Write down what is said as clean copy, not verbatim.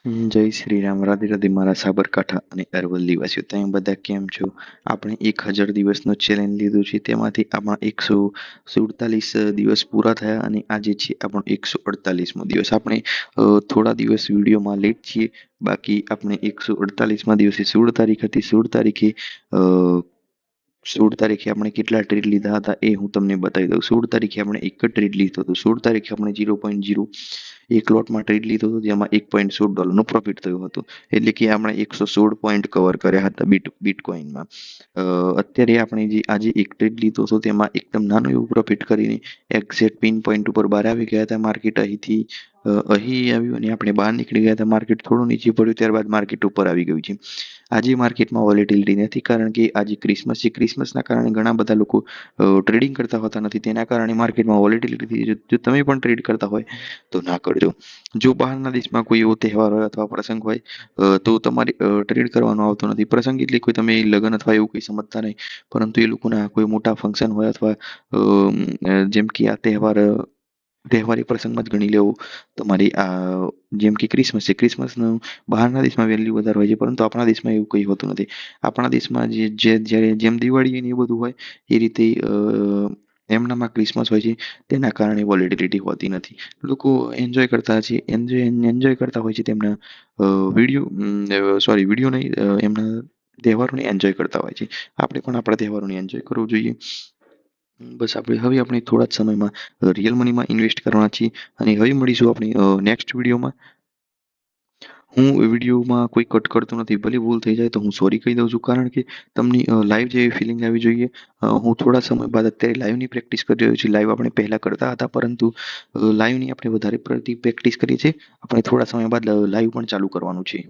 જય શ્રી રામ, રાધે રાધે મારા સાબરકાંઠા અને અરવલ્લી વાસીઓ. તમે બધા કેમ છો? આપણે 1000 દિવસનો ચેલેન્જ લીધું છે, તેમાંથી આપણા 147 દિવસ પૂરા થયા અને આજે છે આપણો 148મો દિવસ. આપણે થોડા દિવસ વિડીયોમાં લેટ છીએ. બાકી આપણે 148મા દિવસે 16 તારીખ હતી. 16 તારીખે અ, 16 તારીખે આપણે કેટલા ટ્રેડ લીધા હતા એ હું તમને બતાવી દઉં. 16 તારીખે આપણે એક જ ટ્રેડ લીધો હતો. 16 તારીખે આપણે 0.0 એક લોટમાં ટ્રેડ લીધો હતો, જેમાં $1.16નો પ્રોફિટ થયો હતો. એટલે કે આપણે 116 પોઈન્ટ કવર કર્યા હતા બિટકોઇનમાં. અત્યારે આપણે જે આજે એક ટ્રેડ લીધો હતો તેમાં એકદમ નાનું એવું પ્રોફિટ કરીને એક્ઝેક્ટ પિન પોઈન્ટ ઉપર બહાર આવી ગયા હતા. માર્કેટ અહીંથી અહીં આવ્યું અને આપણે બહાર નીકળી ગયા હતા. માર્કેટ થોડું નીચે પડ્યું, ત્યારબાદ માર્કેટ ઉપર આવી ગયું છે. આજે માર્કેટમાં વોલેટિલિટી નથી, કારણ કે આજે ક્રિસમસ છે. ક્રિસમસના કારણે ઘણા બધા લોકો ટ્રેડિંગ કરતા હોતા નથી, તેના કારણે માર્કેટમાં વોલેટિલિટી. જો તમે પણ ટ્રેડ કરતા હોય તો ના કરજો. જો બહારના દેશમાં કોઈ એવો તહેવાર હોય અથવા પ્રસંગ હોય તો તમારે ટ્રેડ કરવાનો આવતો નથી. પ્રસંગ એટલે કોઈ તમે લગ્ન અથવા એવું કંઈ સમજતા નહીં, પરંતુ એ લોકોના કોઈ મોટા ફંક્શન હોય અથવા જેમ કે આ તહેવારી પ્રસંગમાં જ ગણી લેવો તમારી આ, જેમ કે ક્રિસમસ છે. ક્રિસમસનું બહારના દેશમાં વેલ્યુ વધારે હોય છે, પરંતુ આપણા દેશમાં એવું કંઈ હોતું નથી. આપણા દેશમાં જ્યારે જેમ દિવાળી ને એ બધું હોય એ રીતે એમનામાં ક્રિસમસ હોય છે, તેના કારણે વોલેટિલિટી હોતી નથી. લોકો એન્જોય કરતા છે, એન્જોય કરતા હોય છે તેમના વિડીયો નહીં, એમના તહેવારોને એન્જોય કરતા હોય છે. આપણે પણ આપણા તહેવારોને એન્જોય કરવું જોઈએ. બસ આપણે થોડા જ સમયમાં રિયલ મનીમાં ઇન્વેસ્ટ કરવાના છીએ અને હવે મળીશું આપણે નેક્સ્ટ વિડીયોમાં. હું વિડીયોમાં કોઈ કટ કરતો નથી, ભલે ભૂલ થઈ જાય તો હું સોરી કહી દઉં છું, કારણ કે તમને લાઈવ જેવી ફિલિંગ આવવી જોઈએ. હું થોડા સમય બાદ અત્યારે લાઈવની પ્રેક્ટિસ કરી રહ્યો છું. લાઈવ આપણે પહેલાં કરતા હતા, પરંતુ લાઈવની આપણે વધારે પડતી પ્રેક્ટિસ કરીએ છીએ. આપણે થોડા સમય બાદ લાઈવ પણ ચાલુ કરવાનું છે.